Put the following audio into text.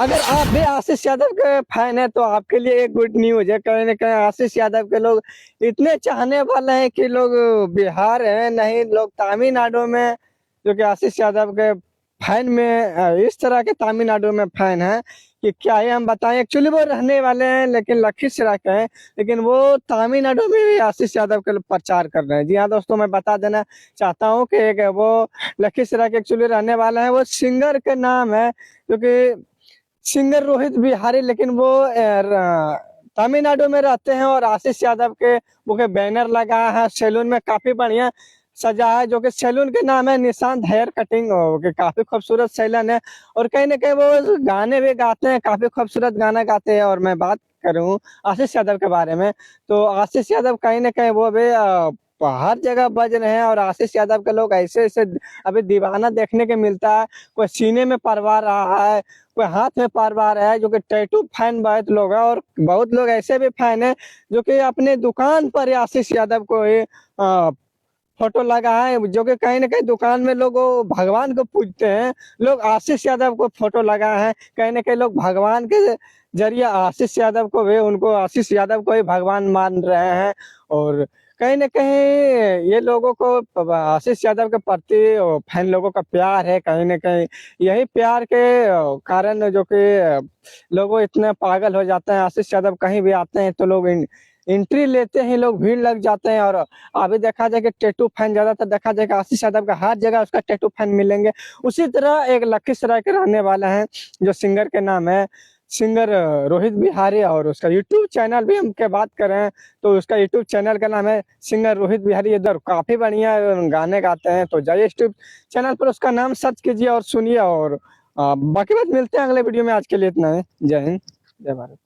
अगर आप भी आशीष यादव के फैन हैं तो आपके लिए एक गुड न्यूज़ है। कहीं न कहीं आशीष यादव के लोग इतने चाहने वाले हैं कि लोग बिहार है, नहीं लोग तमिलनाडु में जो कि आशीष यादव के फैन में इस तरह के तमिलनाडु में फैन हैं कि क्या ही हम बताएँ। एक्चुअली वो रहने वाले हैं लेकिन लखीसराय के हैं, लेकिन वो तमिलनाडु में भी आशीष यादव के प्रचार कर रहे हैं। जी हाँ दोस्तों, मैं बता देना चाहता हूँ कि एक वो लखीसराय के एक्चुअली रहने वाला है, वो सिंगर के नाम है जो कि सिंगर रोहित बिहारी, लेकिन वो तमिलनाडु में रहते हैं और आशीष यादव के वो के बैनर लगा है सैलून में, काफी बढ़िया सजा है, जो कि सैलून के नाम है निशांत हेयर कटिंग, के काफी खूबसूरत सैलून है। और कहीं ना कहीं वो गाने भी गाते हैं, काफी खूबसूरत गाना गाते हैं। और मैं बात करूं आशीष यादव के बारे में, तो आशीष यादव कहीं ना कहीं वो भी हर जगह बज रहे हैं। और आशीष यादव के लोग ऐसे ऐसे अभी दीवाना देखने के मिलता है, कोई सीने में परवा रहा है, कोई हाथ में परवा रहा है, जो कि टैटू फैन बहुत लोग हैं। और बहुत लोग ऐसे भी फैन हैं जो कि अपने दुकान पर आशीष यादव को ही फोटो लगा है, जो कि कहीं ना कहीं दुकान में लोग वो भगवान को पूजते हैं, लोग आशीष यादव को फोटो लगा है। कहीं ना कहीं लोग भगवान के जरिए आशीष यादव को भी, उनको आशीष यादव को ही भगवान मान रहे हैं। और कहीं ना कहीं ये लोगों को आशीष यादव के प्रति फैन लोगों का प्यार है। कहीं ना कहीं यही प्यार के कारण जो कि लोग इतने पागल हो जाते हैं, आशीष यादव कहीं भी आते हैं तो लोग एंट्री लेते ही लोग भीड़ लग जाते हैं। और अभी देखा जाए कि टैटू फैन ज्यादातर देखा जाए कि आशीष यादव का हर जगह उसका टैटू फैन मिलेंगे। उसी तरह एक लखीसराय के रहने वाला है जो सिंगर के नाम है सिंगर रोहित बिहारी, और उसका यूट्यूब चैनल भी हम के बात करें तो उसका यूट्यूब चैनल का नाम है सिंगर रोहित बिहारी। इधर काफी बढ़िया गाने गाते हैं, तो जाइए यूट्यूब चैनल पर उसका नाम सर्च कीजिए और सुनिए। और बाकी बात मिलते हैं अगले वीडियो में। आज के लिए इतना है। जय हिंद, जय भारत।